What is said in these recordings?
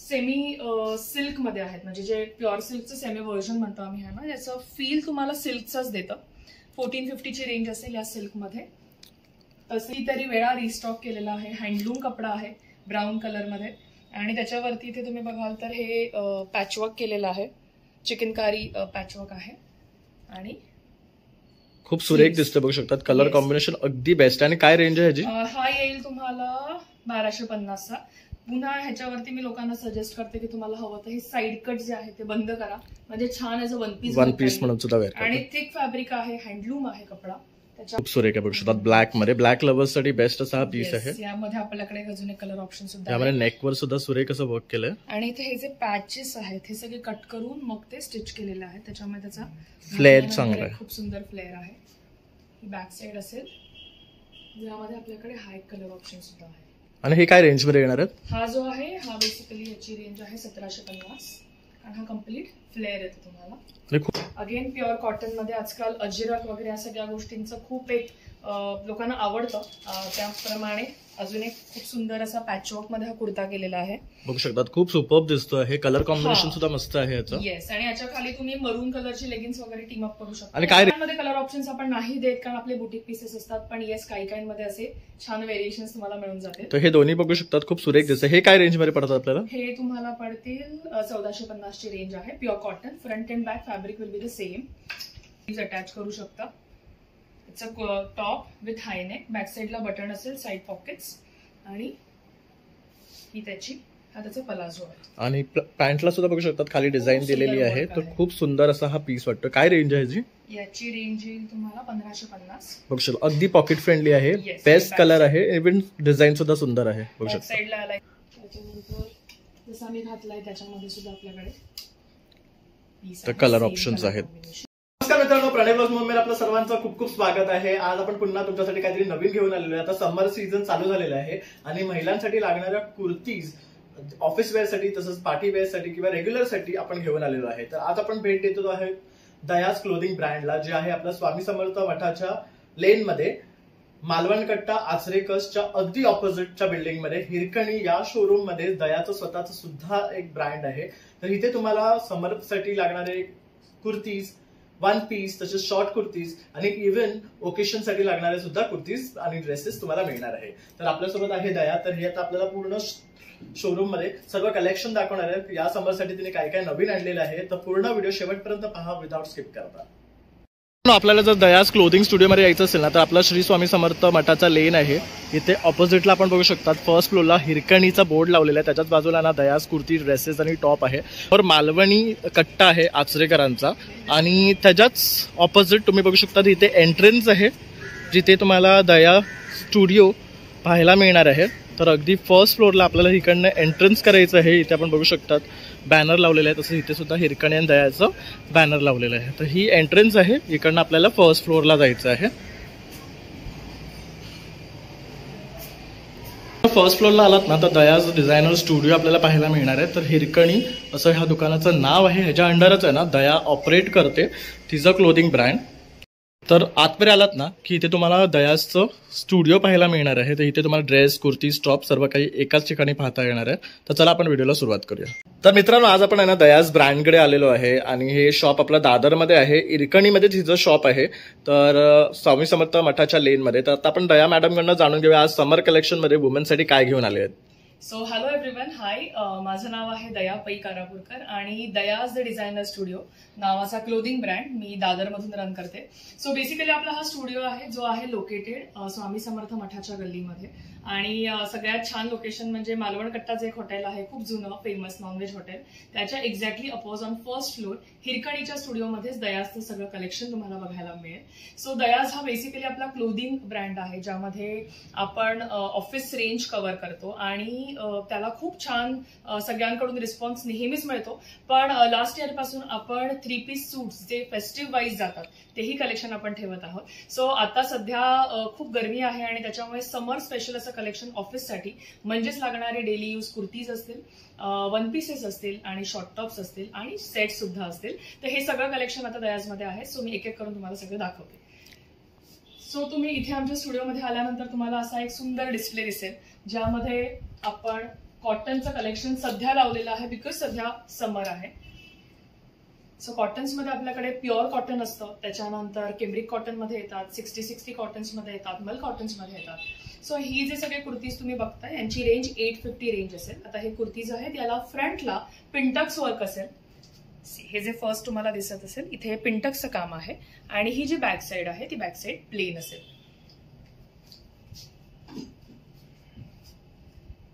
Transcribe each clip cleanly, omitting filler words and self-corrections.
Semi silk मध्ये आहेत, म्हणजे जे प्युअर सिल्कचं सेमी व्हर्जन म्हणतो आम्ही आहे ना, याचं फील तुम्हाला सिल्कचंच देतं. 1450 ची रेंज असेल या सिल्कमध्ये. तसली तरी वेळा रिस्टॉक केलेला आहे. हँडलूम कपडा आहे ब्राऊन कलरमध्ये आणि त्याच्यावरती इथे तुम्ही बघाल तर हे पॅचवर्क केलेलं आहे, चिकनकारी पॅचवर्क आहे आणि खूप सुरेख दिसतं बघू शकतात. कलर कॉम्बिनेशन अगदी बेस्ट. आणि काय रेंज आहे ह्याची? हा येईल तुम्हाला 1250 चा. पुन्हा ह्याच्यावरती मी लोकांना सजेस्ट करते की तुम्हाला हवं तर हे साईड कट जे आहे ते बंद करा, म्हणजे छान ॲज अ वन पीस म्हणून सुद्धा वेअर. आणि थिक फॅब्रिक आहे, हँडलूम आहे कपडा. खूप सुरेख आहे बघू शकतात. ब्लॅक मध्ये, ब्लॅक लव्हर्स साठी बेस्ट असा हा पीस आहे. यामध्ये आपल्याकडे अजून एक कलर ऑप्शन सुद्धा यामध्ये नेकवर सुद्धा सुरेख असं वर्क केलंय. आणि इथे हे जे पॅचेस आहेत हे सगळे कट करून मग ते स्टिच केलेले आहेत. त्याच्यामुळे त्याचा फ्लेअर चांगला आहे, खूप सुंदर फ्लेअर आहे. ही बॅक साइड असेल, यामध्ये आपल्याकडे हाय कलर ऑप्शन सुद्धा आहे. आणि हे काय रेंज मध्ये येणार आहेत? हा जो आहे हा बेसिकली याची रेंज आहे 1750 आणि हा कम्प्लीट फ्लेअर येतो तुम्हाला. अगेन प्युअर कॉटन मध्ये आजकाल अजिरक वगैरे या सगळ्या गोष्टींचं खूप एक लोकांना आवडतं. त्याप्रमाणे अजून एक खूप सुंदर असा पॅचवर्क मध्ये हा कुर्ता केलेला आहे बघू शकतात. खूप सुपर्ब दिसतो आहे. कलर कॉम्बिनेशन सुद्धा मस्त आहे याचं. येस. आणि याच्या खाली तुम्ही मरून कलरची लेगिन्स वगैरे टीम अप करू शकता. आणि काय मध्ये कलर ऑप्शन्स आपण नाही देत कारण आपले बुटीक पीसेस असतात, पण येस काही काहींमध्ये असे छान व्हेरिएशन्स तुम्हाला मिळून जाते. तर हे दोन्ही बघू शकतात, खूप सुरेख दिसतं. हे काय रेंज मध्ये पडतात आपल्याला? हे तुम्हाला पडतील 1450 ची रेंज आहे. Pure cotton, front and back fabric will be the same. Attach करू शकता. It's a top width high neck, back साइडला बटन असेल, साइड पॉकेट्स आणि ही त्याचा पलाझो आहे. आणि पॅन्टला सुद्धा बघू शकतात खाली डिझाईन दिलेली आहे. तर खूप सुंदर असा हा पीस वाटतो. काय रेंज आहे जी? याची रेंज येईल तुम्हाला 1550. बघू शकता अगदी पॉकेट फ्रेंडली आहे. बेस्ट कलर आहे. इव्हन डिझाईन सुद्धा सुंदर आहे बघू शकता. साइडला आलाय त्याच्यानंतर जसा मी घातलाय त्याच्यामध्ये सुद्धा आपल्याकडे कलर ऑप्शन्स आहेत. नमस्कार मित्रांनो, प्रणय ब्लॉग्स मध्ये आपलं सर्वांचं खूप खूप स्वागत आहे. आज आपण पुन्हा तुमच्यासाठी काहीतरी नवीन घेऊन आलेलो आहे. आता समर सीझन चालू झालेला आहे आणि महिलांसाठी लागणाऱ्या कुर्तीज ऑफिस वेअर साठी तसंच पार्टी वेअर साठी किंवा रेग्युलर साठी आपण घेऊन आलेलो आहे. तर आज आपण भेट देतो आहे दयाज क्लोथिंग ब्रँडला, जे आहे आपल्या स्वामी समर्थ मठाच्या लेन मध्ये, मालवण कट्टा आचरेकसच्या अगदी ऑपोजिटच्या बिल्डिंग मध्ये, हिरकणी या शोरूम मध्ये दयाचं स्वतःचं सुद्धा एक ब्रँड आहे. तर इथे तुम्हाला समरसाठी लागणारे कुर्तीज, वन पीस, तसेच शॉर्ट कुर्तीज आणि इव्हन ओकेशन साठी लागणारे सुद्धा कुर्तीज आणि ड्रेसेस तुम्हाला मिळणार आहे. तर आपल्यासोबत आहे दया. तर हे आता आपल्याला पूर्ण शोरूम मध्ये सर्व कलेक्शन दाखवणार आहे. या समरसाठी तिने काय काय नवीन आणलेलं आहे. तर पूर्ण व्हिडिओ शेवटपर्यंत पहा विदाउट स्किप करता. आपल्याला जर दयाज क्लोथिंग स्टुडिओ मध्ये यायचं असेल ना, तर आपला श्री स्वामी समर्थ मठाचा लेन आहे. इथे ऑपोजिटला आपण बघू शकतात फर्स्ट फ्लोअरला हिरकणीचा बोर्ड लावलेला आहे. त्याच्याच बाजूला ना दयाज कुर्ती, ड्रेसेस आणि टॉप आहे. और मालवणी कट्टा आहे आचरेकरांचा. आणि त्याच्याच ऑपोजिट तुम्ही बघू शकता इथे एंट्रन्स आहे, जिथे तुम्हाला दया स्टुडिओ पाहायला मिळणार आहे. तर अगदी फर्स्ट फ्लोअरला आपल्याला इकडनं एंट्रन्स करायचं आहे. इथे आपण बघू शकतात बॅनर लावलेलं आहे. तसं इथे सुद्धा हिरकणी आणि दयाचं बॅनर लावलेलं आहे. तर ही एंट्रन्स आहे. इकडनं आपल्याला फर्स्ट फ्लोअरला जायचं आहे. फर्स्ट फ्लोअरला आलात ना तर दयाज डिझायनर स्टुडिओ आपल्याला पाहायला मिळणार आहे. तर हिरकणी असं ह्या दुकानाचं नाव आहे. ह्याच्या अंडरच आहे ना दया ऑपरेट करते तिचं क्लोथिंग ब्रँड. तर आतमध्ये आलात ना की इथे तुम्हाला दयाजचं स्टुडिओ पाहायला मिळणार आहे. तर इथे तुम्हाला ड्रेस, कुर्ती, टॉप सर्व काही एकाच ठिकाणी पाहता येणार आहे. तर चला आपण व्हिडिओला सुरुवात करूया. तर मित्रांनो, आज आपण आहे ना दयाज ब्रँडकडे आलेलो आहे आणि हे शॉप आपलं दादरमध्ये आहे. इरकणीमध्ये तिचं शॉप आहे. तर स्वामी समर्थ मठाच्या लेनमध्ये. तर आता आपण दया मॅडमकडनं जाणून घेऊया आज समर कलेक्शनमध्ये वुमेनसाठी काय घेऊन आले आहेत. सो हॅलो एव्हरीवन, हाय. माझं नाव आहे दया पै कारापूरकर आणि दयाज द डिझायनर स्टुडिओ नावाचा क्लोथिंग ब्रँड मी दादरमधून रन करते. सो बेसिकली आपला हा स्टुडिओ आहे जो आहे लोकेटेड स्वामी समर्थ मठाच्या गल्लीमध्ये. आणि सगळ्यात छान लोकेशन म्हणजे मालवण कट्टाचं एक हॉटेल आहे, खूप जुनं फेमस नॉनव्हेज हॉटेल. त्याच्या exactly opposite on first floor हिरकणीच्या स्टुडिओमध्येच दयाजचं सगळं कलेक्शन तुम्हाला बघायला मिळेल. सो दयाज हा बेसिकली आपला क्लोथिंग ब्रँड आहे ज्यामध्ये आपण ऑफिस रेंज कव्हर करतो आणि त्याला खूप छान सगळ्यांकडून रिस्पॉन्स नेहमीच मिळतो. पण लास्ट इयर पासून आपण 3 पीस सूट्स जे फेस्टिव्ह वाईज जातात तेही कलेक्शन आपण ठेवत आहोत. सो आता सध्या खूप गरमी आहे आणि त्याच्यामुळे समर स्पेशल असं कलेक्शन ऑफिससाठी म्हणजेच लागणारे डेली यूज कुर्तीज असतील, वन पीसेस असतील आणि शॉर्ट टॉप्स असतील आणि सेट सुद्धा असतील. तर हे सगळं कलेक्शन आता दयाजमध्ये आहे. सो मी एक एक करून तुम्हाला सगळं दाखवते. सो तुम्ही इथे आमच्या स्टुडिओमध्ये आल्यानंतर तुम्हाला असा एक सुंदर डिस्प्ले दिसेल ज्यामध्ये आपण कॉटनचं कलेक्शन सध्या लावलेलं आहे बिकॉज सध्या समर आहे. सो कॉटन्स मध्ये आपल्याकडे प्युअर कॉटन असतं, त्याच्यानंतर केम्ब्रिक कॉटन मध्ये येतात, 60-60 कॉटन्स मध्ये येतात, मल कॉटन्स मध्ये येतात. सो ही जे सगळे कुर्तीज तुम्ही बघताय यांची रेंज 850 रेंज असेल. आता हे कुर्तीज आहेत याला फ्रंटला पिंटक्स वर्क असेल. हे जे फर्स्ट तुम्हाला दिसत असेल इथे पिंटक्सचं काम आहे आणि ही जी बॅक साईड आहे ती बॅक साईड प्लेन असेल.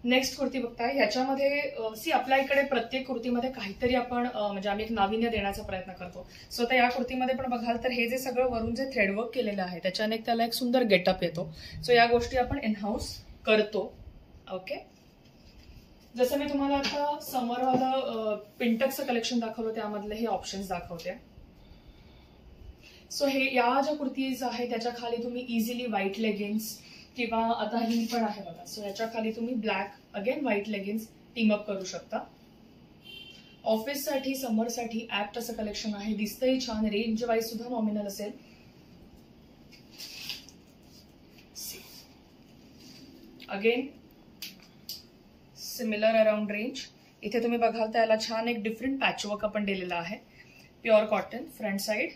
नेक्स्ट कुर्ती बघताय ह्याच्यामध्ये आपल्या इकडे प्रत्येक कुर्तीमध्ये काहीतरी आपण म्हणजे आम्ही एक नाविन्य देण्याचा प्रयत्न करतो. सो आता या कुर्तीमध्ये पण बघाल तर हे जे सगळं वरून जे थ्रेडवर्क केलेलं आहे त्याच्याने त्याला एक सुंदर गेटअप येतो. सो या गोष्टी आपण इनहाऊस करतो. ओके, जसं मी तुम्हाला आता समरवालं पिंटक्सचं कलेक्शन दाखवलं त्यामधले हे ऑप्शन्स दाखवते. सो हे या ज्या कुर्तीज आहेत त्याच्या खाली तुम्ही इझिली व्हाईट लेगिन्स किंवा आता ही पण आहे बघा. सो याच्या खाली तुम्ही black again white leggings team up करू शकता. ऑफिससाठी समरसाठी ऍप्ट असं कलेक्शन आहे. दिसतंही छान, रेंज वाईज सुद्धा नॉमिनल असेल. Again similar around range. इथे तुम्ही बघाल तर याला छान एक डिफरंट पॅचवर्क आपण दिलेला आहे. Pure cotton front side,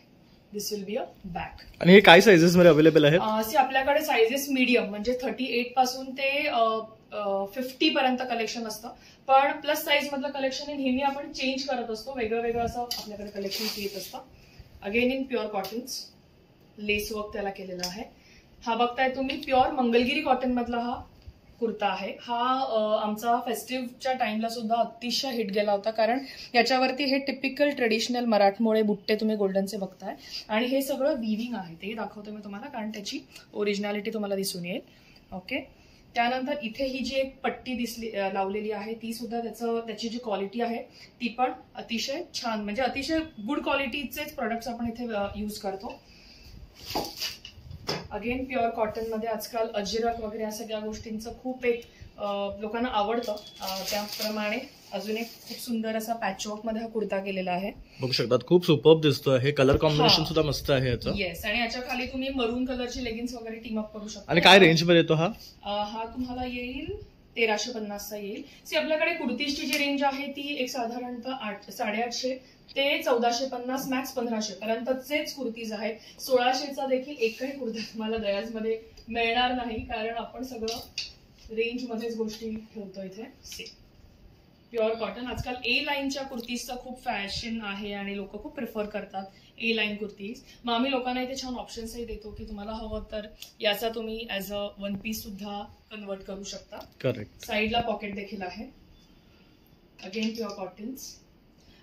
this will be a back. आणि हे काय साइजेस मध्ये अवेलेबल आहेत? आपल्याकडे साइजेस मीडियम म्हणजे 38 पासून ते 50 पर्यंत कलेक्शन असतं. पण प्लस साईज मधलं कलेक्शन नेहमी आपण चेंज करत असतो, वेगळं वेगळं असं आपल्याकडे कलेक्शन येत असतं. Again in pure cottons, lace work त्याला केलेलं आहे. हा बघताय तुम्ही प्युअर मंगलगिरी कॉटन मधला हा कुर्ता आहे. हा आमचा फेस्टिव्हच्या टाइमला सुद्धा अतिशय हिट गेला होता, कारण याच्यावरती हे टिपिकल ट्रेडिशनल मराठमोळे बुट्टे तुम्ही गोल्डनचे बघताय आणि हे सगळं विविंग आहे. ते दाखवते मी तुम्हाला कारण त्याची ओरिजिनॅलिटी तुम्हाला दिसून येईल. ओके, त्यानंतर इथे ही जी एक पट्टी दिसली लावलेली आहे ती सुद्धा त्याची जी क्वालिटी आहे ती पण अतिशय छान, म्हणजे अतिशय गुड क्वालिटीचेच प्रोडक्ट्स आपण इथे यूज करतो. अगेन प्युअर कॉटन मध्ये आजकाल अजरक वगैरे या सगळ्या गोष्टींचं खूप एक लोकांना आवडतं. त्याप्रमाणे अजून एक खूप सुंदर असा पॅचवर्क मध्ये हा कुर्ता केलेला आहे. बघू शकतात, खूप सुपर्ब दिसतो आहे. कलर कॉम्बिनेशन सुद्धा मस्त आहे याचं. येस, आणि याच्या खाली तुम्ही मरून कलरची लेगिन्स वगैरे टीम अप करू शकता. आणि काय रेंज मध्ये येतो हा? हा तुम्हाला येईल 1350 चा येईल. आपल्याकडे कुर्तीची जी रेंज आहे ती एक साधारणतः 850 ते 1450 मॅक्स 1500 पर्यंतचेच कुर्तीज आहेत. 1600चा देखील एकही कुर्ता तुम्हाला दयाज मध्ये मिळणार नाही, कारण आपण सगळं रेंज मध्येच गोष्टी ठेवतो इथे. Pure cotton. आजकाल ए लाईनच्या कुर्तीजचा खूप फॅशन आहे आणि लोक खूप प्रिफर करतात ए लाईन कुर्तीज. मग आम्ही लोकांना इथे छान ऑप्शन्सही देतो की तुम्हाला हवं तर याचा तुम्ही ऍज अ वन पीस सुद्धा कन्वर्ट करू शकता. करेक्ट. साईडला पॉकेट देखील आहे. Again pure cottons.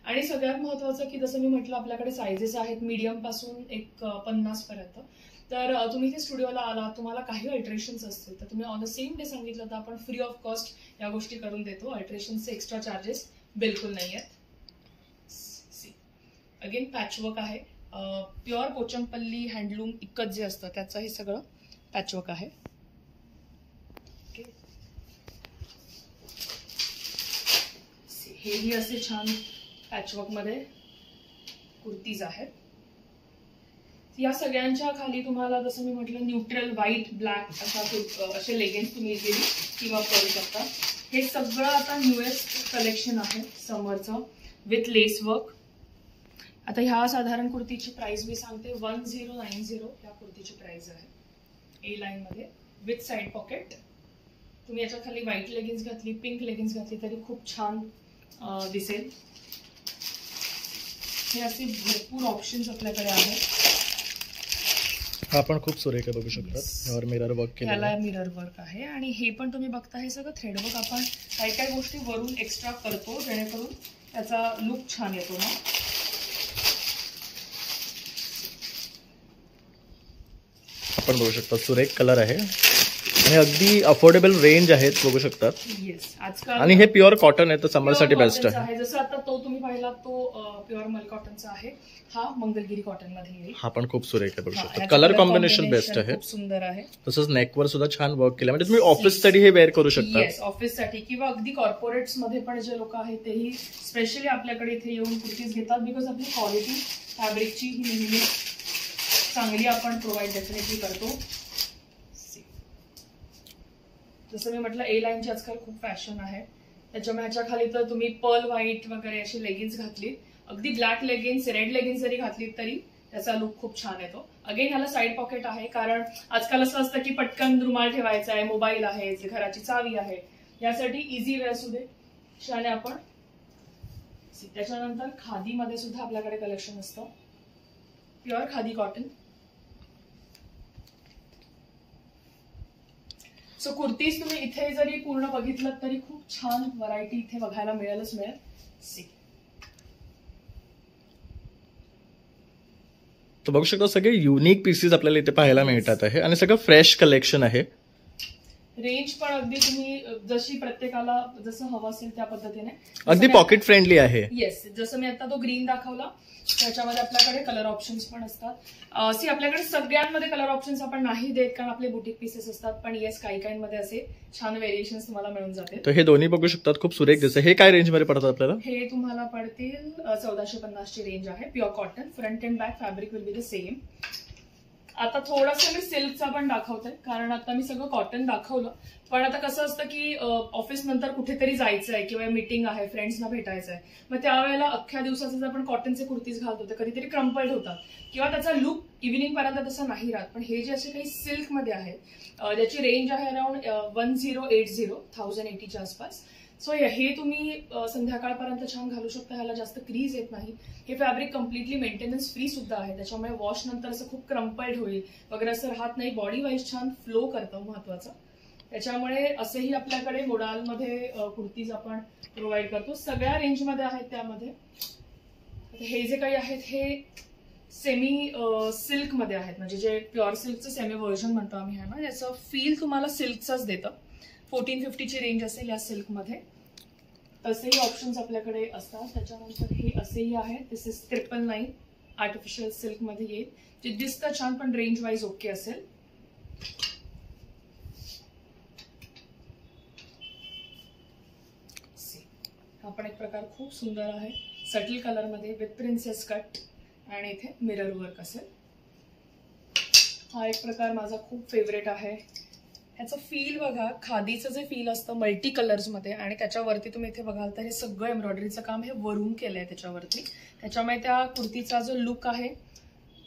आणि सगळ्यात महत्वाचं की जसं मी म्हटलं आपल्याकडे सायझेस आहेत मीडियम पासून एक 50 पर्यंत. तर तुम्ही इथे स्टुडिओला आला, तुम्हाला काही अल्टरेशन्स असतील तर तुम्ही ऑन द सेम डे सांगितलं तर आपण फ्री ऑफ कॉस्ट या गोष्टी करून देतो. अल्टरेशनचे एक्स्ट्रा चार्जेस बिलकुल नाही आहेत. अगेन पॅचवर्क आहे. प्युअर पोचमपल्ली हँडलूम इकत जे असतं त्याचं हे सगळं पॅचवर्क आहे. हेही असे छान पॅचवर्क मध्ये कुर्तीज आहेत. या सगळ्यांच्या खाली तुम्हाला जसं मी म्हटलं न्यूट्रल व्हाईट ब्लॅक असे लेगिन्स तुम्ही इझिली किंवा करू शकता. हे सगळं आता न्यूएस्ट कलेक्शन आहे समरचं विथ लेस वर्क. आता ह्या साधारण कुर्तीची प्राइस मी सांगते 1090 या कुर्तीची प्राइस आहे ए लाईन मध्ये विथ साइड पॉकेट. तुम्ही याच्या खाली व्हाईट लेगिन्स घातली, पिंक लेगिन्स घातली तरी खूप छान दिसेल. हे असे भरपूर ऑप्शन्स आपल्याकडे आहेत. हा पण खूप सुरेख आहे, बघू शकता. यावर मिरर वर्क केलेलं आहे. याला मिरर वर्क आहे आणि हे पण तुम्ही बघता हे सगळं थ्रेडवर्क आपण काही काही गोष्टी वरून एक्स्ट्रा करतो जेणेकरून त्याचा लुक छान येतो ना. आपण बघू शकता सुरेख कलर आहे आणि अगदी अफोर्डेबल रेंज आहेत, बघू शकतात. येस, आजकाल आणि हे प्युअर कॉटन आहे तर समर साठी बेस्ट आहे. जसं आता तो तुम्ही पाहिला तो प्युअर मल कॉटनचा आहे, हा मंगलगिरी कॉटन मध्ये येईल. हा पण खूप सुरेख आहे, बघू शकता. कलर कॉम्बिनेशन बेस्ट आहे, खूप सुंदर आहे. तसंच नेकवर सुद्धा छान वर्क केलं, म्हणजे तुम्ही ऑफिस साठी हे वेअर करू शकता. येस, ऑफिस साठी किंवा अगदी कॉर्पोरेट्स मध्ये पण जे लोक आहेत तेही स्पेशली आपल्याकडे इथे येऊन कुर्तीज घेतात बिकॉज आपली क्वालिटी फॅब्रिकची ही नेहमी चांगली आपण प्रोव्हाइड डेफिनेटली करतो. जसं मी म्हटलं ए लाईनची आजकाल खूप फॅशन आहे. त्याच्यामुळे ह्याच्या खाली तर तुम्ही पर्ल व्हाईट वगैरे अशी लेगिन्स घातली, अगदी ब्लॅक लेगिन्स, रेड लेगिन्स जरी घातली तरी त्याचा लुक खूप छान येतो. अगेन ह्याला साईड पॉकेट आहे, कारण आजकाल असं असतं की पटकन रुमाल ठेवायचा आहे, मोबाईल आहे, घराची चावी आहे, यासाठी इझी वे असू दे शाने आपण. त्याच्यानंतर खादीमध्ये सुद्धा आपल्याकडे कलेक्शन असतं, pure khadi cotton. So kurtis तुम्ही इथे जरी पूर्ण बघितलं तरी खूप छान व्हरायटी इथे बघायला मिळेलच मिळेल. तर बघू शकता सगळे युनिक पीसेस आपल्याला इथे पाहायला मिळतात आहे आणि सगळं फ्रेश कलेक्शन आहे. रेंज पण अगदी तुम्ही जशी प्रत्येकाला जसं हवं असेल त्या पद्धतीने, अगदी पॉकेट फ्रेंडली आहे. येस, जसं मी आता तो ग्रीन दाखवला त्याच्यामध्ये आपल्याकडे कलर ऑप्शन्स पण असतात. सी आपल्याकडे सगळ्यांमध्ये कलर ऑप्शन्स आपण नाही देत कारण आपले बुटीक पीसेस असतात, पण येस काही काहींमध्ये असे छान व्हेरिएशन्स तुम्हाला मिळून जाते. तर हे दोन्ही बघू शकतात, खूप सुरेख दिसते. हे काय रेंज मध्ये पडतात आपल्याला? हे तुम्हाला पडतील 1450 ची रेंज आहे. Pure cotton, front and back fabric will be the same. आता थोडंसं मी सिल्कचा पण दाखवते, कारण आता मी सगळं कॉटन दाखवलं, पण आता कसं असतं की ऑफिस नंतर कुठेतरी जायचं आहे किंवा मीटिंग आहे, फ्रेंड्सना भेटायचं आहे, मग त्यावेळेला अख्ख्या दिवसाचे जर आपण कॉटनचे कुर्तीज घालतो तर कधीतरी क्रम्पल्ड होतात किंवा त्याचा लुक इव्हिनिंग पर्यंत तसा नाही राहत. पण हे जे असे काही सिल्कमध्ये आहेत, ज्याची रेंज आहे अराउंड 1080च्या आसपास. सो हे तुम्ही संध्याकाळपर्यंत छान घालू शकता, ह्याला जास्त क्रीज येत नाही. हे फॅब्रिक कम्प्लिटली मेंटेनन्स फ्री सुद्धा आहे, त्याच्यामुळे वॉश नंतर असं खूप क्रम्पल्ड होईल वगैरे असं राहत नाही. बॉडी वाईज छान फ्लो करतं, महत्वाचं. त्याच्यामुळे असेही आपल्याकडे मोडालमध्ये कुर्तीज आपण प्रोव्हाइड करतो, सगळ्या रेंजमध्ये आहेत. त्यामध्ये हे जे काही आहेत हे सेमी सिल्कमध्ये आहेत, म्हणजे जे प्युअर सिल्कचं सेमी व्हर्जन म्हणतो आम्ही ह्याला, याचं फील तुम्हाला सिल्कचाच देतं. 1450 ची रेंज असेल या सिल्कमध्ये. तसेही ऑप्शन्स आपल्याकडे असतात. त्याच्यानंतर हे असेही आहे, दिस इज 999 आर्टिफिशियल सिल्कमध्ये येईल, जे दिसतं छान पण रेंज वाईज ओके असेल. हा पण एक प्रकार खूप सुंदर आहे, सटल कलरमध्ये विथ प्रिन्सेस कट आणि इथे मिरर वर्क असेल. हा एक प्रकार माझा खूप फेवरेट आहे. ह्याचं फील बघा, खादीचं जे फील असतं मल्टी कलर्स मध्ये, आणि त्याच्यावरती तुम्ही इथे बघाल तर हे सगळं एम्ब्रॉयडरीचं काम हे वरून केलंय त्याच्यावरती. त्याच्यामुळे त्या कुर्तीचा जो लुक आहे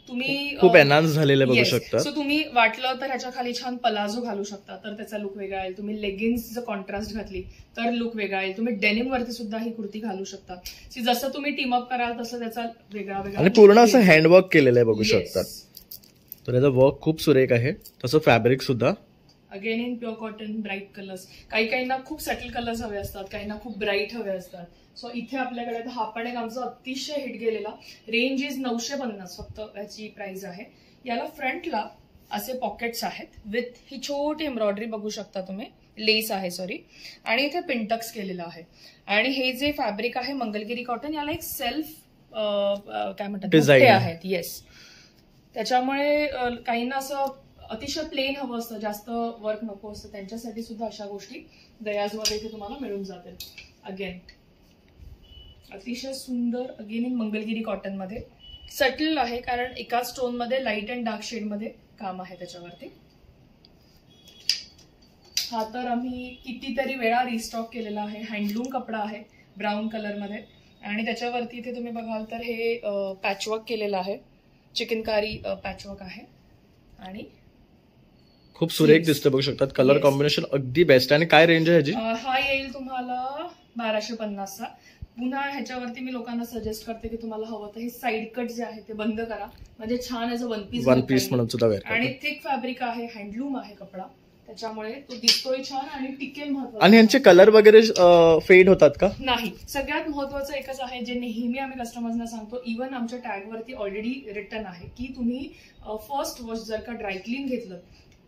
तुम्ही खूप एनहान्स झालेलं बघू शकता. सो तुम्ही वाटलं तर ह्याच्या खाली छान पलाझो घालू शकता, तर त्याचा लुक वेगळा येईल. तुम्ही लेगिन्स जर कॉन्ट्रास्ट घातली तर लुक वेगळा येईल. तुम्ही डेनिम वरती सुद्धा ही कुर्ती घालू शकता. जसं तुम्ही टीम अप कराल तसं त्याचा वेगळा वेगळा आणि पूर्ण असं हँडवर्क केलेलं आहे बघू शकता. तर याचा वर्क खूप सुरेख आहे, तसं फॅब्रिक सुद्धा again in pure cotton, bright colours. काहींना खूप सटल कलर्स हवे असतात, काहींना खूप ब्राईट हवे असतात. सो इथे आपल्याकडे हा पण एक आमचा अतिशय हिट गेलेला, रेंज इज 950 फक्त याची प्राइस आहे. याला फ्रंटला असे पॉकेट्स आहेत विथ ही छोटी एम्ब्रॉयडरी बघू शकता तुम्ही, लेस आहे सॉरी, आणि इथे पिंटक्स केलेला आहे. आणि हे जे फॅब्रिक आहे मंगलगिरी कॉटन, याला एक सेल्फ काय म्हणतात बुट्टे आहेत. येस, त्याच्यामुळे काहींना असं अतिशय प्लेन हवं असतं, जास्त वर्क नको असतं, त्यांच्यासाठी सुद्धा अशा गोष्टी दयाजमध्ये इथे तुम्हाला मिळून जातील. अगेन अतिशय सुंदर, अगेन इन मंगलगिरी कॉटन मध्ये, सटल आहे कारण एका स्टोन मध्ये लाईट अँड डार्क शेड मध्ये काम आहे त्याच्यावरती. हा तर आम्ही कितीतरी वेळा रिस्टॉक केलेला आहे, हँडलूम कपडा आहे ब्राऊन कलर मध्ये, आणि त्याच्यावरती इथे तुम्ही बघाल तर हे पॅचवर्क केलेलं आहे, चिकनकारी पॅचवर्क आहे आणि खूप सुरेख दिसतं बघू शकतात. कलर कॉम्बिनेशन अगदी बेस्ट आहे. आणि काय रेंज आहे ह्याची? हा येईल तुम्हाला 1250चा. पुन्हा ह्याच्यावरती मी लोकांना सजेस्ट करते की तुम्हाला हवं तर हे साईड कट जे आहे ते बंद करा, म्हणजे छान ॲज अ वन पीस म्हणून सुद्धा वेअर. आणि थिक फॅब्रिक आहे, हँडलूम आहे कपडा, त्याच्यामुळे तो दिसतोय छान आणि टिकेल. महत्वाचं. आणि यांचे कलर वगैरे फेड होतात का? नाही. सगळ्यात महत्वाचं एकच आहे जे नेहमी आम्ही कस्टमर्सना सांगतो, इव्हन आमच्या टॅगवरती ऑलरेडी रिटर्न आहे की तुम्ही फर्स्ट वॉश जर का ड्रायक्लीन घेतलं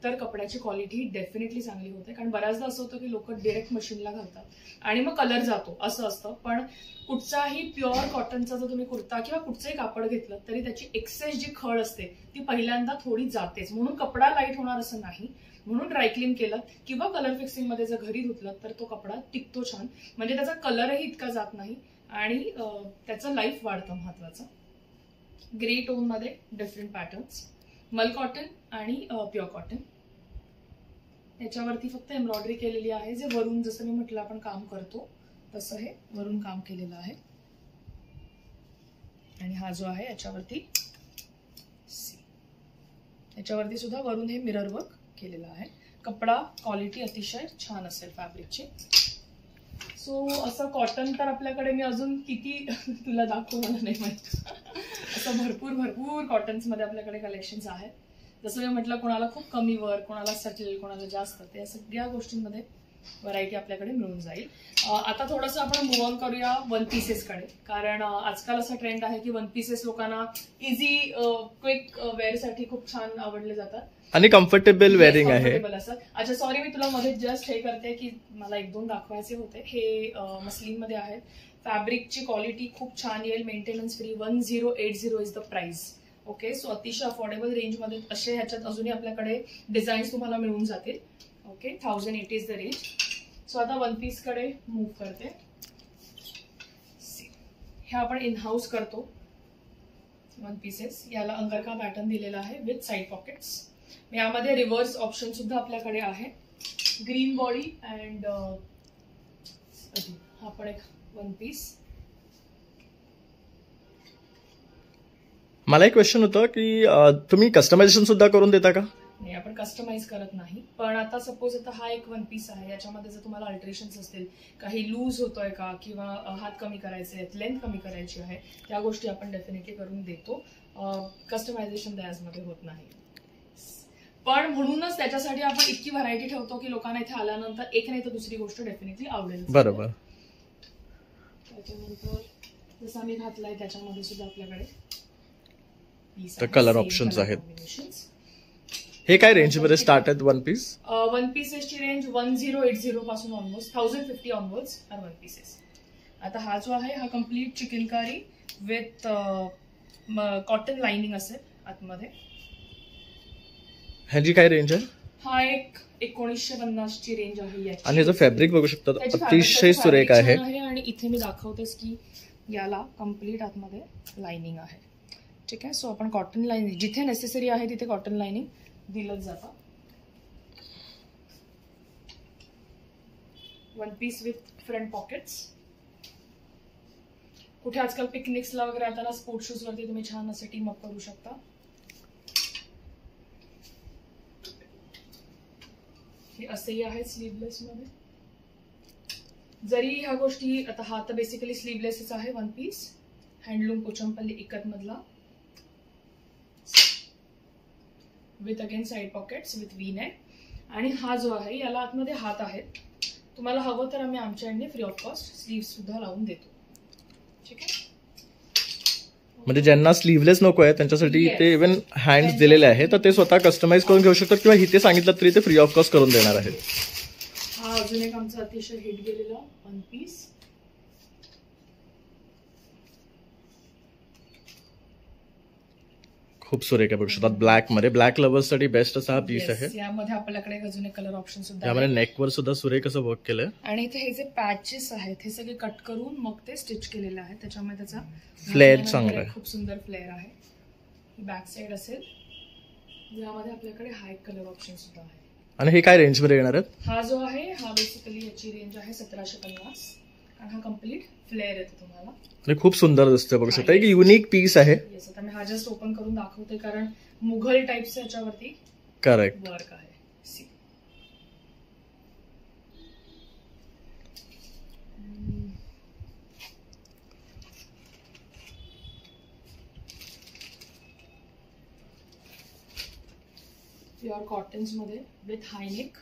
तर कपड्याची क्वालिटी डेफिनेटली चांगली होते. कारण बऱ्याचदा असं होतं की लोक डायरेक्ट मशीनला घालतात आणि मग कलर जातो, असं असतं. पण कुठचाही प्युअर कॉटनचा जर तुम्ही कुर्ता किंवा कुठचंही कापड घेतलं तरी त्याची एक्सेस जी खळ असते ती पहिल्यांदा थोडी जातेच, म्हणून कपडा लाईट होणार असं नाही. म्हणून ड्रायक्लीन केलं किंवा कलर फिक्सिंग मध्ये जर घरी धुतलं तर तो कपडा टिकतो छान, म्हणजे त्याचा कलरही इतका जात नाही आणि त्याचं लाईफ वाढतं. महत्वाचं. ग्रे टोन मध्ये डिफरंट पॅटर्न्स, मल कॉटन आणि प्युअर कॉटन. याच्यावरती फक्त एम्ब्रॉयडरी केलेली आहे, जे वरून जसं मी म्हटलं आपण काम करतो तसं हे वरून काम केलेलं आहे. आणि हा जो आहे याच्यावरती सुद्धा वरून हे मिरर वर्क केलेलं आहे. कपडा क्वालिटी अतिशय छान असेल फॅब्रिकची. सो असं कॉटन तर आपल्याकडे मी अजून किती तुला दाखवू मला नाही माहित. असं भरपूर कॉटन्स मध्ये आपल्याकडे कलेक्शन्स आहेत. जसं मी म्हटलं, कोणाला खूप कमी वर्क, कोणाला सटल, कोणाला जास्त, त्या सगळ्या गोष्टींमध्ये व्हरायटी आपल्याकडे मिळून जाईल. आता थोडंसं आपण मूव ऑन करूया वन पीसेस कडे, कारण आजकाल असा ट्रेंड आहे की वन पीसेस लोकांना इझी क्विक वेअर साठी खूप छान आवडले जातात आणि कम्फर्टेबल वेअरिंग आहे. अच्छा सॉरी, मी तुला मध्ये जस्ट हे करते की मला 1-2 दाखवायचे होते. हे मस्लिन मध्ये आहेत. फॅब्रिकची क्वालिटी खूप छान येईल, maintenance free. 1080 is the price. Okay, so अतिशय अफोर्डेबल रेंजमध्ये असे ह्याच्यात अजूनही आपल्याकडे डिझाईन्स तुम्हाला मिळून जातील. Okay, 1080 is the range. So आता वन पीस कडे मूव्ह करते. हे आपण इन हाऊस करतो वन पीसेस. याला अंगरखा पॅटर्न दिलेला आहे विथ साईड पॉकेट्स. यामध्ये रिव्हर्स ऑप्शन सुद्धा आपल्याकडे आहे. ग्रीन बॉडी अँड हा पण एक वन पीस. मला एक क्वेश्चन होतं की तुम्ही कस्टमायझेशन सुद्धा करून देता का? नाही, आपण कस्टमाइज करत नाही. पण आता सपोज आता हा एक वन पीस आहे, याच्यामध्ये जर तुम्हाला अल्टरेशन्स असतील, काही लूज होतोय का किंवा हात कमी करायचे आहेत, लेंथ कमी करायची आहे, त्या गोष्टी आपण डेफिनेटली करून देतो. कस्टमायझेशन त्यामध्ये होत नाही. पण म्हणूनच त्याच्यासाठी आपण इतकी व्हरायटी ठेवतो की लोकांना इथे आल्यानंतर एक नाही तर दुसरी गोष्ट डेफिनेटली आवडेल. बरोबर. त्याच्यानंतर जसा मी घातलाय त्याच्यामध्ये सुद्धा आपल्याकडे कलर ऑप्शन्स आहेत. हे काय रेंज मध्ये स्टार्ट आहेत वन पीस? वन पीसेसची रेंज 1080 पासून almost 1050 onwards are one pieces. आता हा जो आहे हा complete chikankari with cotton lining असेल आतमध्ये. ह्याची काय रेंज आहे? हा एक 1950 ची रेंज आहे. आणि याचं फॅब्रिक बघू शकता, अतिशय सुरेख आहे. आणि इथे मी दाखवतेस की याला कम्प्लीट आतमध्ये लाइनिंग आहे. ठीक आहे, सो आपण कॉटन लाइनिंग जिथे नेसेसरी आहे तिथे कॉटन लाइनिंग दिलंच जातं. One piece with front pockets. कुठे आजकाल पिकनिक्सला वगैरे आता स्पोर्ट्स शूज वरती तुम्ही छान असे टीम अप करू शकता. हे असेही आहे स्लीवलेस मध्ये. जरी ह्या गोष्टी आता हा तर बेसिकली स्लीवलेसच आहे वन पीस. हँडलूम पोचमपल्ली इकत मधला with again side pockets with V neck. आणि हा जो आहे याला आतमध्ये हात आहेत. तुम्हाला हवं तर आम्ही आमच्याकडे फ्री ऑफ कॉस्ट स्लीव्ह सुद्धा लावून देतो. ठीक आहे, म्हणजे ज्यांना स्लीवलेस नको आहे त्यांच्यासाठी ते इव्हन हँड्स दिलेले आहेत, तर ते स्वतः कस्टमाइज करून घेऊ शकतात किंवा इथे सांगितलं तरी ते फ्री ऑफ कॉस्ट करून देणार आहेत. हा अजून एक आमचा अतिशय हिट गेलेला वन पीस. खूप सुरेख आहे बघू शकतात. ब्लॅक मध्ये, ब्लॅक लवर्स साठी बेस्ट असा हा पीस आहे. यामध्ये आपल्याकडे अजून एक कलर ऑप्शन सुद्धा यामध्ये नेकवर सुद्धा सुरेख असं वर्क केलंय. आणि इथे हे जे पॅचेस आहेत हे सगळे कट करून मग ते स्टिच केलेले आहे. त्याच्यामुळे त्याचा फ्लेअर चांगला आहे, खूप सुंदर फ्लेअर आहे. ही बॅक साइड असेल. यामध्ये आपल्याकडे हा एक कलर ऑप्शन सुद्धा आहे. आणि हे काय रेंज मध्ये येणार आहेत? हा जो आहे हा बेसिकली याची रेंज आहे 1750. आणि हा कम्प्लीट फ्लेअर येतो तुम्हाला. आणि खूप सुंदर दिसतोय बघू शकता. एक युनिक पीस आहे. आता मी हा जस्ट ओपन करून दाखवते कारण मुघल टाइपचं याच्यावरती करेक्ट वर्क आहे. प्युअर कॉटन्स मध्ये विथ हाय नेक.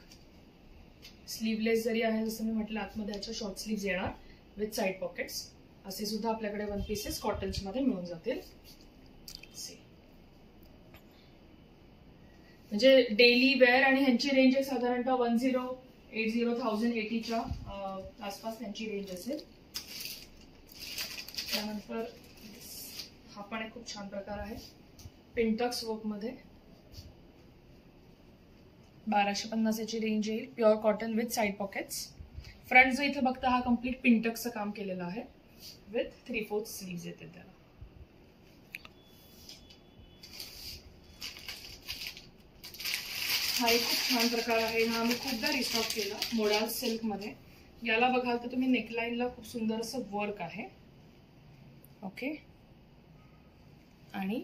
स्लीवलेस जरी आहे जसं मी म्हटलं आतमध्ये याच्या शॉर्ट स्लीव्स येणार विथ साइड पॉकेट्स. असे सुद्धा आपल्याकडे वन पीसेस कॉटन्स मध्ये मिळून जातील. म्हणजे डेली वेअर आणि ह्यांची रेंज आहे साधारणतः 1080च्या आसपास त्यांची रेंज असेल. त्यानंतर हा पण एक खूप छान प्रकार आहे पिंटक्स वर्क मध्ये. 1250 याची रेंज येईल. Pure cotton with side pockets. Front जो इथे बघता हा कम्प्लीट पिंटक्सचं काम केलेलं आहे विथ 3/4 स्लीव्स येते त्याला. हा एक खूप छान प्रकार आहे. हा मी खूपदा रिस्टॉक केला मोडाल सिल्क मध्ये. याला बघाल तर तुम्ही नेकलाइनला खूप सुंदर असं वर्क आहे. ओके, आणि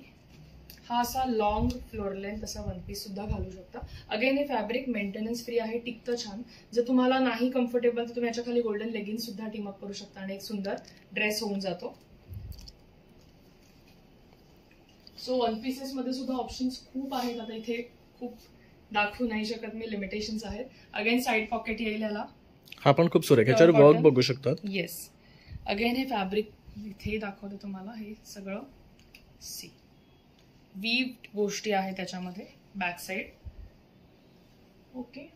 हा असा लॉंग फ्लोअर लेंथ असा वन पीस सुद्धा घालू शकता. अगेन हे फॅब्रिक मेंटेनन्स फ्री आहे, टिकतं छान. जर तुम्हाला नाही कम्फर्टेबल तर तुम्ही याच्या खाली गोल्डन लेगिन्स सुद्धा टीम अप करू शकता आणि एक सुंदर ड्रेस होऊन जातो. सो वन पीसेस मध्ये सुद्धा ऑप्शन्स खूप आहेत. आता इथे खूप दाखवू नाही शकत मी, लिमिटेशन्स आहेत. अगेन साइड पॉकेट येईल याला. हा पण खूप सुरेख, याच्यावर वर्क बघू शकतात. येस, अगेन हे फॅब्रिक इथे दाखवते तुम्हाला. हे सगळं सी वीव गोष्टी आहेत त्याच्यामध्ये बॅक साइड. ओके,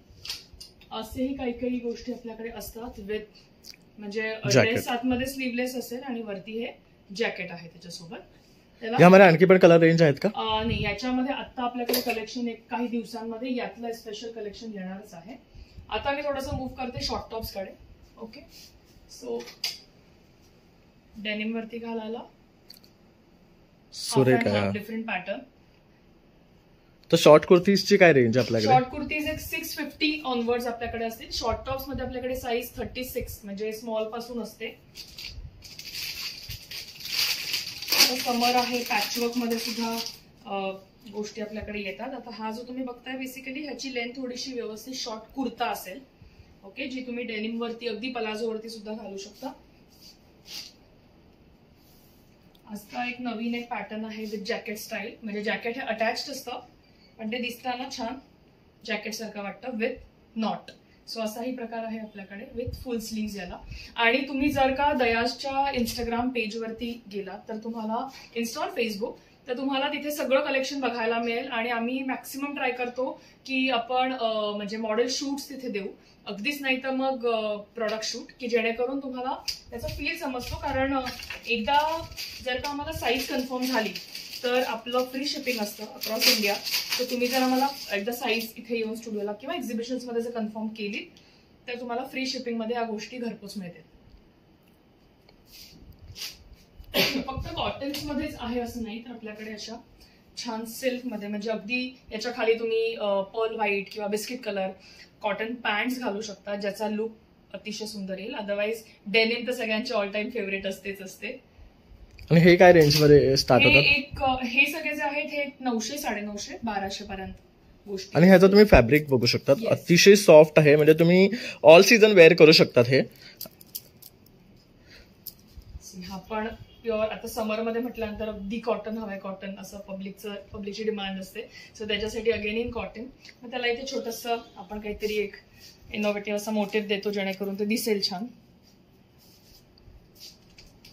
असेही काही काही गोष्टी आपल्याकडे असतात विथ, म्हणजे ड्रेस आतमध्ये स्लीवलेस असेल आणि वरती हे जॅकेट आहे त्याच्यासोबत. यामध्ये आणखी पण कलर रेंज आहेत का? नाही, याच्यामध्ये आता आपल्याकडे कलेक्शन एक काही दिवसांमध्ये यातलं स्पेशल कलेक्शन येणारच आहे. आता मी थोडंसं मूव्ह करते शॉर्ट टॉप्स कडे. ओके, सो डेनिम वरती घालायला सुरेख आहे, डिफरंट पॅटर्न. तर शॉर्ट कुर्तीजची काय रेंज आपल्याकडे? शॉर्ट कुर्तीज एक 650 ऑनवर्ड्स आपल्याकडे असतील. शॉर्ट टॉप्स मध्ये आपल्याकडे साईज 36 म्हणजे स्मॉल पासून असते. समर आहे, पॅचवर्क मध्ये सुद्धा गोष्टी आपल्याकडे येतात. आता हा जो तुम्ही बघताय बेसिकली ह्याची लेंथ थोडीशी व्यवस्थित शॉर्ट कुर्ता असेल. ओके, जी तुम्ही डेनिम वरती अगदी पलाझो वरती सुद्धा घालू शकता. आता एक नवीन एक पॅटर्न आहे विथ जॅकेट स्टाईल. म्हणजे जॅकेट हे अटॅच्ड असतं पण ते दिसताना छान जॅकेट सारखं वाटतं विथ नॉट. सो असाही प्रकार आहे आपल्याकडे विथ फुल स्लीव्ज याला. आणि तुम्ही जर का दयाजच्या इंस्टाग्राम पेजवरती गेलात तर तुम्हाला, इन्स्टा फेसबुक, तर तुम्हाला तिथे सगळं कलेक्शन बघायला मिळेल. आणि आम्ही मॅक्सिमम ट्राय करतो की आपण म्हणजे मॉडेल शूट्स तिथे देऊ, अगदीच नाही तर मग प्रॉडक्ट शूट, की जेणेकरून तुम्हाला त्याचा फील समजतो. कारण एकदा जर का आम्हाला साईज कन्फर्म झाली तर आपलं फ्री शिपिंग असतं अक्रॉस इंडिया. तर तुम्ही जर आम्हाला एकदा साईज इथे येऊन स्टुडिओला किंवा एक्झिबिशन्स मध्ये जर कन्फर्म केली तर तुम्हाला फ्री शिपिंग मध्ये या गोष्टी घरपोच मिळतील. फक्त कॉटन्स मध्येच आहे असं नाही, तर आपल्याकडे अशा छान सिल्क मध्ये, म्हणजे अगदी याच्या खाली तुम्ही पर्ल व्हाईट किंवा बिस्किट कलर कॉटन पॅन्ट्स घालू शकता, ज्याचा लुक अतिशय सुंदर येईल. अदरवाईज डेनिम तर सगळ्यांचे ऑल टाइम फेवरेट असतेच असते. आणि हे काय रेंज मध्ये स्टार्ट होतात? हे सगळे जे आहेत हे 900, 950, 1200 पर्यंत गोष्टी. आणि ह्याचं तुम्ही फॅब्रिक बघू शकता, अतिशय सॉफ्ट आहे. म्हणजे तुम्ही ऑल सीझन वेअर करू शकतात हे. हा पण प्युअर, आता समर मध्ये म्हटल्यानंतर अगदी कॉटन हवाय, कॉटन असं पब्लिकची डिमांड असते. सो त्याच्यासाठी अगेन इन कॉटन. मग त्याला इथे छोटंसं आपण काहीतरी एक इनोव्हेटिव्ह असा मोटिव्ह देतो जेणेकरून ते दिसेल छान.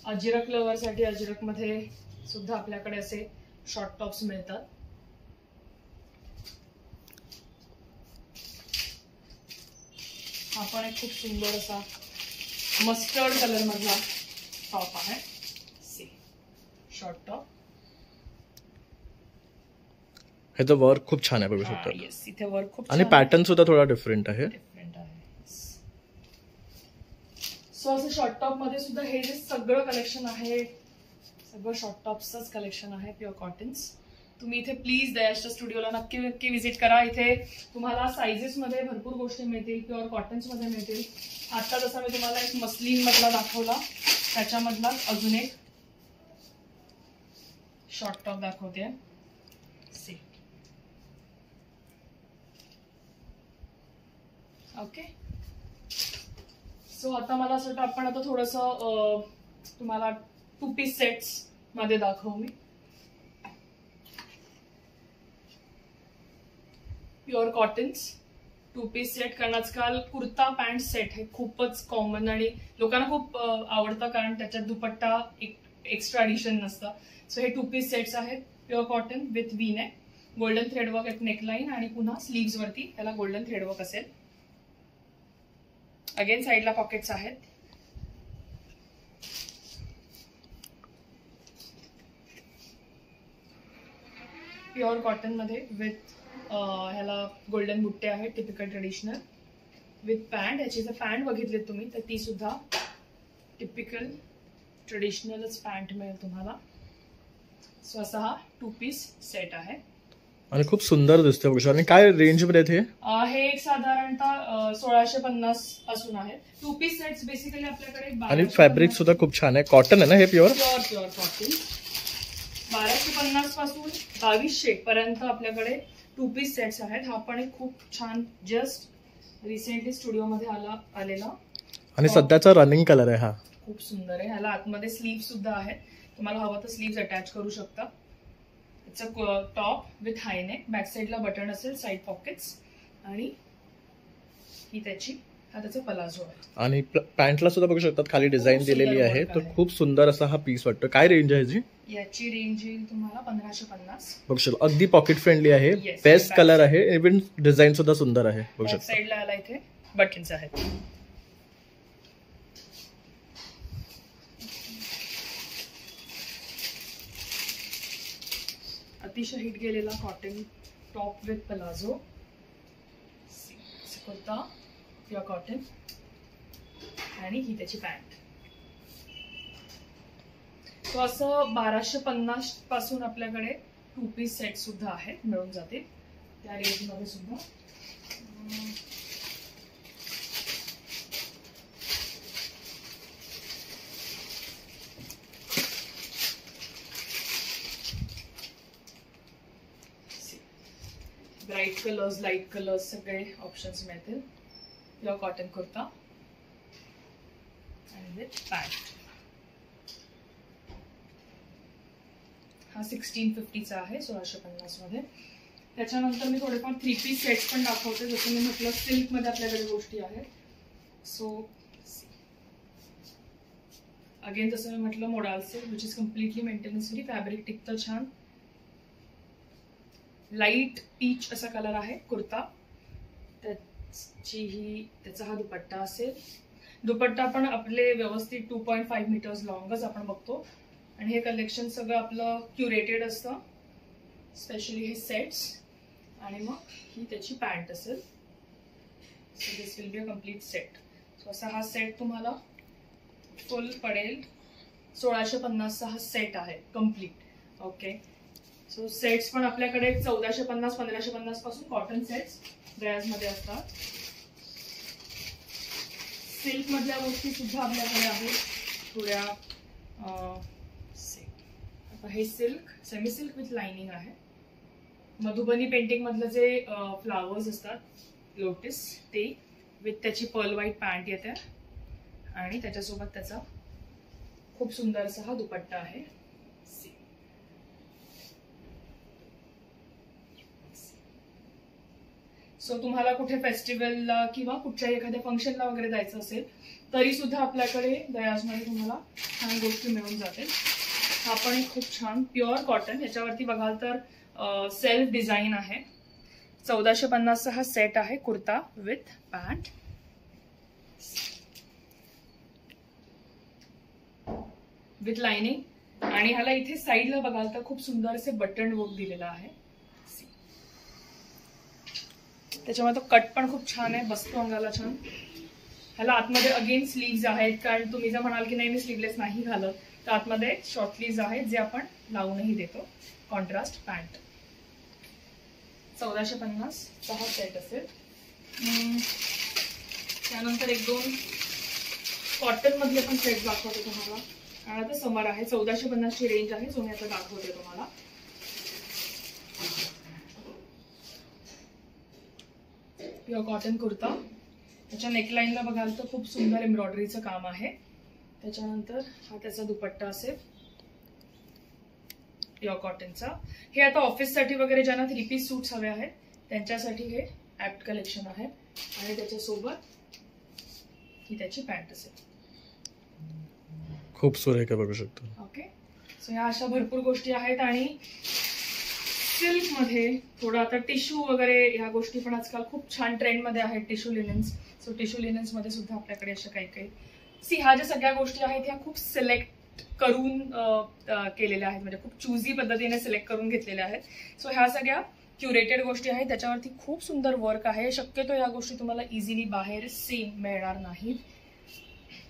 अजिरक लव्हरसाठी अजिरक मध्ये सुद्धा आपल्याकडे असे शॉर्ट टॉप्स मिळतात. हा पण एक खूप सुंदर असा मस्टर्ड कलर मधला टॉप आहे. शॉर्ट टॉप, ह्याचं वर्क खूप छान आहे, बघू शकता. येस, इथे वर्क खूप आणि पॅटर्न सुद्धा थोडा डिफरंट आहे. सो असं शॉर्ट टॉप मध्ये सुद्धा हे जे सगळं कलेक्शन आहे, सगळं शॉर्ट टॉप्सच कलेक्शन आहे, प्युअर कॉटन्स. तुम्ही इथे प्लीज दयाजच्या स्टुडिओला नक्की नक्की व्हिजिट करा. इथे तुम्हाला साइजेस मध्ये भरपूर गोष्टी मिळतील, प्युअर कॉटन्स मध्ये मिळतील. आता जसा मी तुम्हाला एक मस्लिन मधला दाखवला त्याच्यामधला अजून एक शॉर्ट टॉप दाखवते. ओके, सो आता मला असं वाटतं आपण आता थोडंसं तुम्हाला 2 पीस सेट्स मध्ये दाखवू मी. प्युअर कॉटन्स 2 पीस सेट, कारण आजकाल कुर्ता पॅन्ट सेट हे खूपच कॉमन आणि लोकांना खूप आवडतं, कारण त्याच्यात दुपट्टा एक एक्स्ट्रा एडिशन नसतं. सो हे 2 पीस सेट्स आहेत pure cotton with V neck, golden threadwork एक नेकलाईन आणि पुन्हा स्लीव्स वरती त्याला गोल्डन थ्रेडवर्क असेल. अगेन साइडला पॉकेट्स आहेत. प्युअर कॉटन मध्ये विथ ह्याला गोल्डन बुट्टे आहेत, टिपिकल ट्रेडिशनल विथ पॅन्ट. याची जर पॅन्ट बघितली तुम्ही तर ती सुद्धा टिपिकल ट्रेडिशनलच पॅन्ट मिळेल तुम्हाला. सो असा हा 2 पीस सेट आहे. आणि खूप सुंदर दिसते बघू शकता. आणि काय रेंज मध्ये हे हे एक साधारणतः 1650 पासून आहे. 2 पीस सेट्स बेसिकली आपल्याकडे. आणि फॅब्रिक सुद्धा खूप छान आहे. कॉटन आहे ना हे? Pure cotton. 1250 पासून 2200 पर्यंत आपल्याकडे 2 पीस सेट्स आहेत. हा पण एक खूप छान जस्ट रिसेंटली स्टुडिओ मध्ये आलेला आणि सध्याचा रनिंग कलर आहे हा. खूप सुंदर आहे. ह्याला आतमध्ये स्लीव्ह सुद्धा आहेत. तुम्हाला हवं तर स्लीव्ह अटॅच करू शकता. टॉप विथ हाय नेक, बॅक साईडला बटन असेल, साईड पॉकेट्स, आणि ही त्याचा पलाझो आहे. आणि पॅन्टला सुद्धा बघू शकतात खाली डिझाईन दिलेली आहे. तर खूप सुंदर असा हा पीस वाटतो. काय रेंज आहे जी? याची रेंज येईल तुम्हाला 1550. बघू शकता अगदी पॉकेट फ्रेंडली आहे. बेस्ट कलर आहे. इव्हन डिझाईन सुद्धा सुंदर आहे. बघू शकता साईडला आला इथे बटन्स आहेत. अतिशय हिट गेलेला cotton top with palazzo, kurta pure cotton, आणि ही त्याची पॅन्ट. तो असं 1250 पासून आपल्याकडे 2 पीस सेट सुद्धा आहेत, मिळून जातील त्या रेंज मध्ये सुद्धा. ब्राईट कलर्स, लाईट कलर्स सगळे ऑप्शन्स मिळतील. प्युअर कॉटन कुर्ता आणि विथ पॅन्ट. हा 1650चा आहे, 1650 मध्ये. त्याच्यानंतर मी थोडेफार 3 पीस सेट्स पण दाखवते. जसं मी म्हटलं सिल्क मध्ये आपल्याकडे गोष्टी आहेत. सो अगेन जसं मी म्हटलं modal silk which is completely maintenance free. Fabric टिकतं छान. लाईट पीच असा कलर आहे कुर्ता. त्याचा हा दुपट्टा असेल. दुपट्टा पण आपले व्यवस्थित 2.5 मीटर्स लॉंगच आपण बघतो. आणि हे कलेक्शन सगळं आपलं क्युरेटेड असतं, स्पेशली हे सेट्स. आणि मग ही त्याची पॅन्ट असेल. So this will be a complete set. So असा हा सेट तुम्हाला फुल पडेल. 1650चा हा सेट आहे कम्प्लीट. ओके. सो सेट्स पण आपल्याकडे 1450, 1550 पासून कॉटन सेट्स ड्रेस मध्ये असतात. सिल्क मधल्या गोष्टी सुद्धा आपल्याकडे आहेत थोड्या. आता हे silk, semi silk with lining आहे. मधुबनी पेंटिंग मधलं जे फ्लावर्स असतात लोटस, ते विथ त्याची पर्ल व्हाईट पॅन्ट येते. आणि त्याच्यासोबत त्याचा खूप सुंदर असा हा दुपट्टा आहे. सो तुम्हाला कुठे फेस्टिवलला किंवा कुठच्याही एखाद्या फंक्शनला वगैरे जायचं असेल तरी सुद्धा आपल्याकडे दयाजमध्ये तुम्हाला छान गोष्टी मिळून जातील. हा पण एक खूप छान प्युअर कॉटन. याच्यावरती बघाल तर सेल्फ डिझाईन आहे. 1450चा हा सेट आहे kurta with pant. With lining. आणि ह्याला इथे साईडला बघाल तर खूप सुंदर असे बटन वर्क दिलेला आहे. त्याच्यामुळे तो कट पण खूप छान आहे, बसतो अंगाला छान. ह्याला आतमध्ये अगेन स्लीव्ज आहेत, कारण तुम्ही जर म्हणाल की नाही मी स्लीवलेस नाही घालत तर आतमध्ये शॉर्ट स्लीव्ज आहेत जे आपण लावूनही देतो. Contrast pant. 1450चा हा सेट असेल. त्यानंतर 1-2 कॉटन मधले पण सेट दाखवते तुम्हाला, कारण आता समर आहे. 1450ची रेंज आहे जो मी आता दाखवते तुम्हाला. Pure cotton kurta. त्याच्या नेकलाईनला बघाल तर खूप सुंदर एम्ब्रॉयडरीचं काम आहे. त्याच्यानंतर हा त्याचा दुपट्टा असेल प्युअर कॉटनचा. हे आता ऑफिससाठी वगैरे ज्यांना 3 पीस सूट्स हवे आहेत त्यांच्यासाठी हे ऍप्ट कलेक्शन आहे. आणि त्याच्यासोबत ही त्याची पॅन्ट असेल. खूप सुरेख बघू शकतो. ओके. सो ह्या अशा भरपूर गोष्टी आहेत. आणि सिल्क मध्ये थोडं आता टिश्यू वगैरे ह्या गोष्टी पण आजकाल खूप छान ट्रेंड मध्ये आहेत. Tissue linens. So tissue linens मध्ये सुद्धा आपल्याकडे अशा काही ह्या ज्या सगळ्या गोष्टी आहेत ह्या खूप सिलेक्ट करून केलेल्या आहेत, म्हणजे खूप चुझी पद्धतीने सिलेक्ट करून घेतलेल्या आहेत. सो ह्या सगळ्या क्युरेटेड गोष्टी आहेत. त्याच्यावरती खूप सुंदर वर्क आहे. शक्यतो या गोष्टी तुम्हाला इझिली बाहेर सेम मिळणार नाहीत.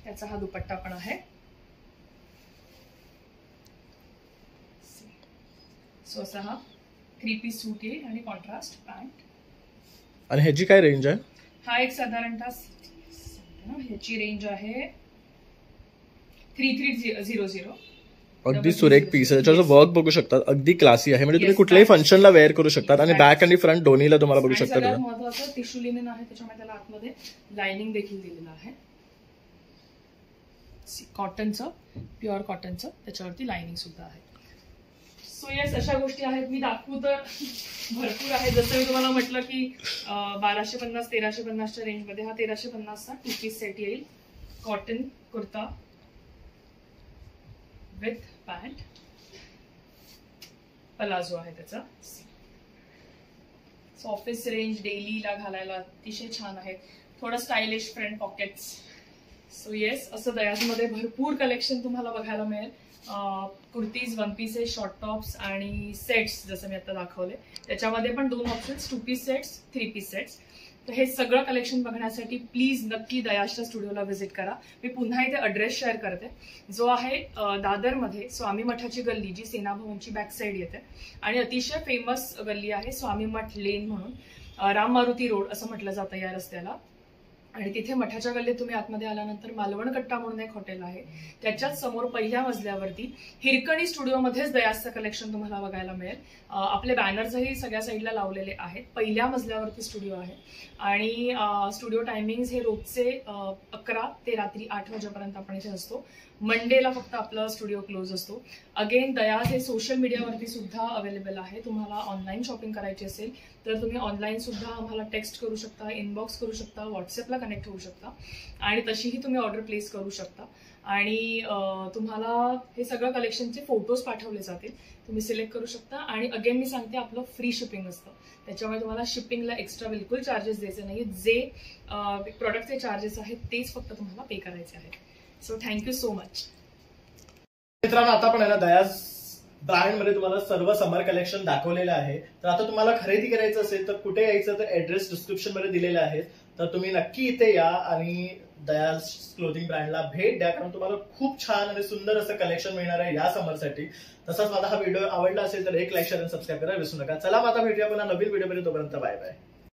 त्याचा हा दुपट्टा पण आहे. सो असा हा 3 पीस सूट येईल आणि कॉन्ट्रास्ट पॅन्ट. आणि ह्याची काय रेंज आहे? हा एक साधारणतः ह्याची रेंज आहे 3300. अगदी सुरेख पीस आहे. त्याच्याचं वर्क बघू शकतात, अगदी क्लासी आहे. म्हणजे तुम्ही कुठल्याही फंक्शनला वेअर करू शकतात आणि बॅक आणि फ्रंट दोन्हीला तुम्हाला बघू शकता. सगळ्यात महत्त्वाचं टिश्यू लिनेन आहे, त्याच्यामुळे त्याला आतमध्ये लाइनिंग देखील दिलेलं आहे. कॉटनचं, प्युअर कॉटनचं, त्याच्यावरती लाइनिंग सुद्धा आहे. सो येस, अशा गोष्टी आहेत. मी दाखवू तर भरपूर आहे. जसं मी तुम्हाला म्हटलं की 1250-1350च्या रेंजमध्ये हा 1350चा 2 पीस सेट येईल. कॉटन कुर्ता विथ पॅन्ट, पलाझो आहे त्याचा. ऑफिस रेंज डेलीला घालायला अतिशय छान आहे. थोडं stylish, front pockets. So yes, असं दयाजमध्ये भरपूर कलेक्शन तुम्हाला बघायला मिळेल. Kurtis, one pieces, short tops आणि सेट्स जसं मी आता दाखवले. त्याच्यामध्ये पण 2 options, 2 piece sets, 3 piece sets. तर हे सगळं कलेक्शन बघण्यासाठी प्लीज नक्की दयाशच्या स्टुडिओला व्हिजिट करा. मी पुन्हा इथे ॲड्रेस शेअर करते, जो आहे दादरमध्ये स्वामी मठाची गल्ली, जी सेना भवनची बॅक साईड येते आणि अतिशय फेमस गल्ली आहे स्वामी मठ लेन म्हणून. राम मारुती रोड असं म्हटलं जातं या रस्त्याला. आणि तिथे मठाच्या गल्लीत तुम्ही आतमध्ये आल्यानंतर मालवण कट्टा म्हणून एक हॉटेल आहे, त्याच्याच समोर पहिल्या मजल्यावरती हिरकणी स्टुडिओमध्येच दयासचं कलेक्शन तुम्हाला बघायला मिळेल. आपले बॅनर्सही सगळ्या साईडला लावलेले आहेत. पहिल्या मजल्यावरती स्टुडिओ आहे आणि स्टुडिओ टायमिंग्स हे रोजचे 11 ते रात्री 8 वाजेपर्यंत आपण इथे असतो. मंडेला फक्त आपला स्टुडिओ क्लोज असतो. अगेन दयास हे सोशल मीडियावरती सुद्धा अवेलेबल आहे. तुम्हाला ऑनलाईन शॉपिंग करायची असेल तर तुम्ही ऑनलाईन सुद्धा आम्हाला टेक्स्ट करू शकता, इनबॉक्स करू शकता, व्हॉट्सअपला कनेक्ट होऊ शकता आणि तशीही तुम्ही ऑर्डर प्लेस करू शकता. आणि तुम्हाला हे सगळं कलेक्शनचे फोटोज पाठवले जातील, तुम्ही सिलेक्ट करू शकता. आणि अगेन मी सांगते, आपलं फ्री शिपिंग असतं, त्याच्यामुळे तुम्हाला शिपिंगला एक्स्ट्रा बिलकुल चार्जेस द्यायचे नाही. जे प्रोडक्टचे चार्जेस आहेत तेच फक्त तुम्हाला पे करायचे आहेत. So thank you so much. मित्रांनो, आता पण आहे ना दयास ब्रँडमध्ये तुम्हाला सर्व समर कलेक्शन दाखवलेलं आहे. तर आता तुम्हाला खरेदी करायचं असेल तर कुठे यायचं, तर ऍड्रेस डिस्क्रिप्शन मध्ये दिलेले आहे. तर तुम्ही नक्की इथे या आणि दयास क्लोथिंग ब्रँडला भेट द्या, कारण तुम्हाला खूप छान आणि सुंदर असं कलेक्शन मिळणार आहे या समरसाठी. तसंच माझा हा व्हिडिओ आवडला असेल तर एक लाईक, शेअर आणि सबस्क्राईब करायला विसरू नका. चला, आता भेटूया पुन्हा नवीन व्हिडिओमध्ये. तोपर्यंत बाय बाय.